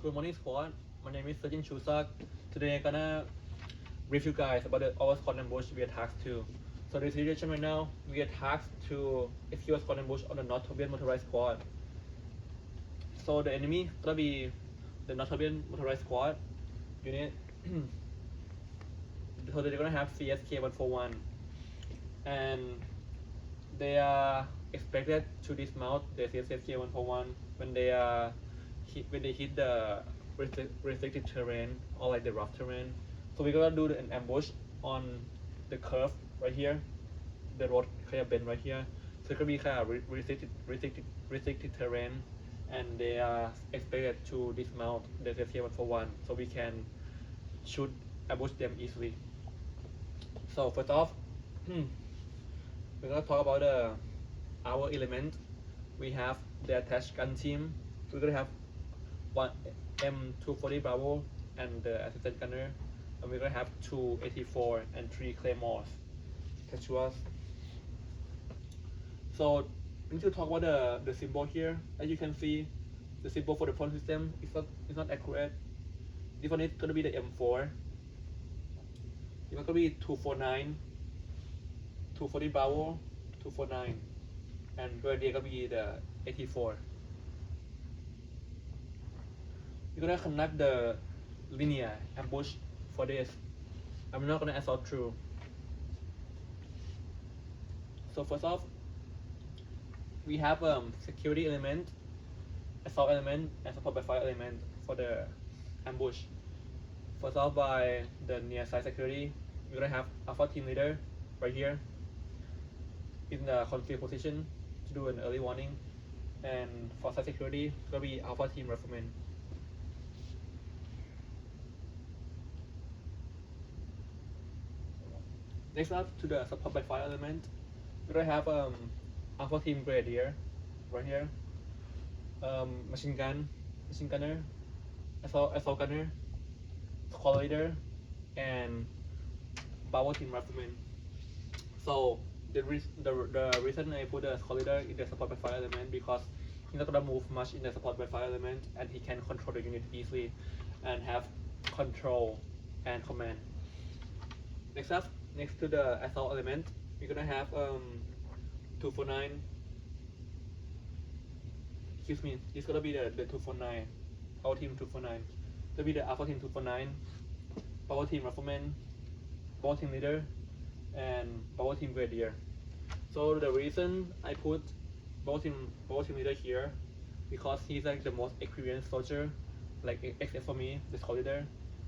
Good morning, squad. My name is Sajin Chusak. Today I'm gonna brief you guys about our squad ambush we attacked to. So the situation right now, we attacked to execute squad ambush on the North Tobian motorized squad. So the enemy gonna be the North Tobian motorized squad unit. So they're gonna have CSK 141, and they are expected to dismount the CSK 141 when they hit the restricted terrain or like the rough terrain. So we're gonna do an ambush on the curve right here, the road kind of bend right here. So it's gonna be kind of restricted terrain, and they are expected to dismount the CSK 141 so we can shoot ambush them easily. So first off, we're gonna talk about our element. We have the attached gun team. We're gonna have one M240 Bravo and the assistant gunner, and we're gonna have 2 AT4 and 3 Claymores attached to us. So we need to talk about the symbol here. As you can see, the symbol for the front system is not accurate. This one is gonna be the M4. It's gonna be 249, 240 Bravo, 249, and right there gonna be the AT4. We're gonna conduct the linear ambush for this. I'm not gonna assault through. So first off, we have security element, assault element, and support by fire element for the ambush. First off, by the near side security, we're gonna have Alpha team leader right here in the concealed position to do an early warning, and for side security, it's gonna be Alpha team rifleman. Next up to the support by fire element, we're gonna have Alpha team grenadier right here, machine gunner, assault gunner, squad leader, and power team rifleman. So the reason I put the squad leader in the support by fire element because he's not gonna move much in the support by fire element, and he can control the unit easily and have control and command. Next up, next to the assault element, we're gonna have 249. Excuse me, it's gonna be the 249, power team 249. Gonna be the alpha team 249, power team rifleman, power team leader, and power team grenadier. So the reason I put power team leader here because he's like the most experienced soldier, like except for me, the squad leader.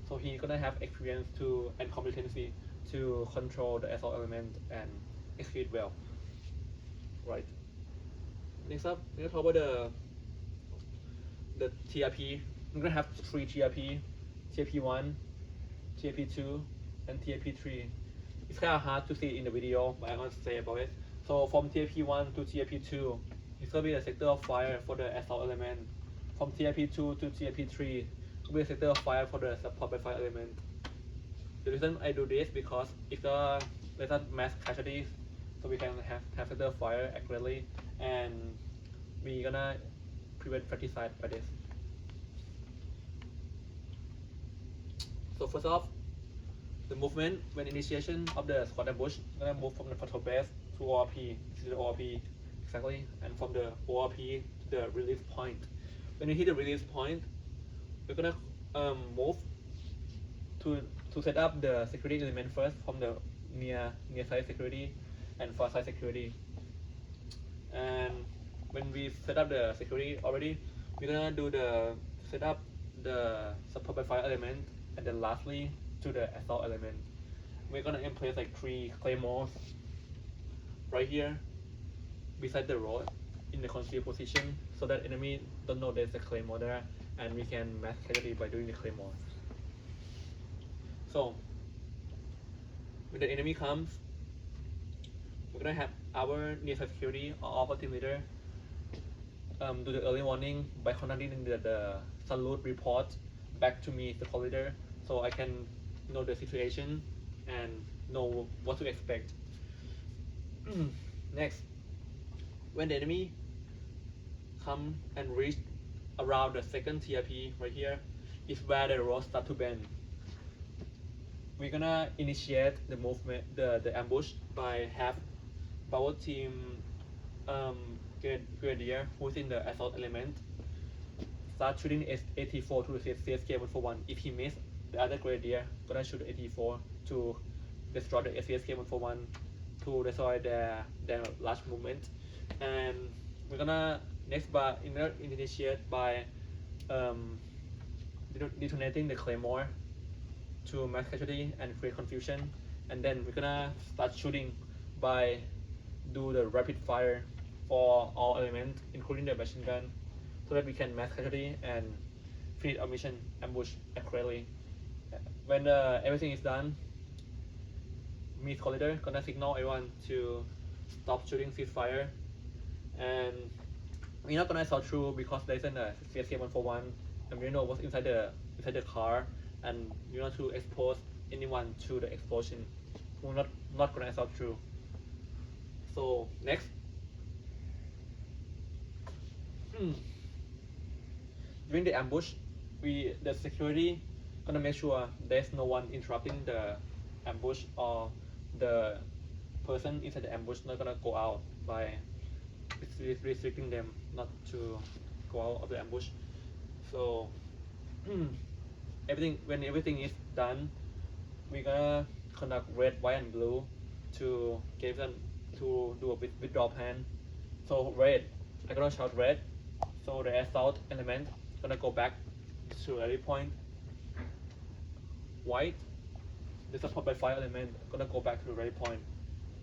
So he's gonna have experience to and competency to control the assault element and execute well. Right. Next up, we're gonna talk about the TRP. I'm gonna have 3 TRP, TRP1, TRP2, and TRP3. It's kind of hard to see in the video, but I'm gonna say about it. So from TRP1 to TRP2, it's gonna be the sector of fire for the assault element. From TRP2 to TRP3, it's gonna be the sector of fire for the support by fire element. The reason I do this because it's a mass casualties, so we can have sector of fire accurately, and we're gonna prevent fratricide by this. So first off, the movement when initiation of the squad ambush, we're gonna move from the patrol base to ORP. This is the ORP exactly, and from the ORP to the release point. When you hit the release point, we're gonna move to set up the security element first from the near side security and far side security. And when we set up the security already, we're gonna do the set up the support by fire element, and then lastly to the assault element. We're gonna place like 3 claymores right here beside the road in the concealed position so that enemy don't know there's a claymore there, and we can mass casualty by doing the claymore. So when the enemy comes, we're gonna have our near side security or alpha team leader do the early warning by conducting the salute report back to me, the squad leader, so I can know the situation and know what to expect. Next, when the enemy come and reach around the second TRP right here is where the road start to bend. We're gonna initiate the movement, the ambush by have power team Grenadier who's in the assault element start shooting AT4 to the CSK 141. If he miss, the other Grenadier gonna shoot AT4 to destroy the CSK 141 to destroy their large movement. And we're gonna next by initiate by detonating the claymore to mass casualty and create confusion. And then we're gonna start shooting by do the rapid fire for all elements, including the machine gun, so that we can mass casualty and finish our mission ambush accurately. When everything is done, Ms. Collider gonna signal everyone to stop shooting, ceasefire, and we're not gonna saw through because there's a CSK 141 and we know what's inside the car, and we want to expose anyone to the explosion. We're not gonna saw through. So next, during the ambush, the security gonna make sure there's no one interrupting the ambush, or the person inside the ambush not gonna go out by restricting them not to go out of the ambush. So when everything is done, we're gonna conduct red, white, and blue to give them to do a withdraw plan. So red, I'm gonna shout red. So the assault element gonna go back to rally point. White, the support by fire element gonna go back to the rally point.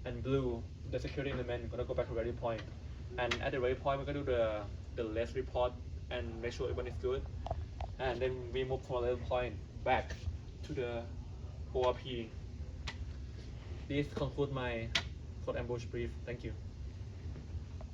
And blue, the security element gonna go back to rally point. And at the rally point, we're gonna do the last report and make sure everyone is good. And then we move from rally point back to the ORP. This concludes my short ambush brief. Thank you.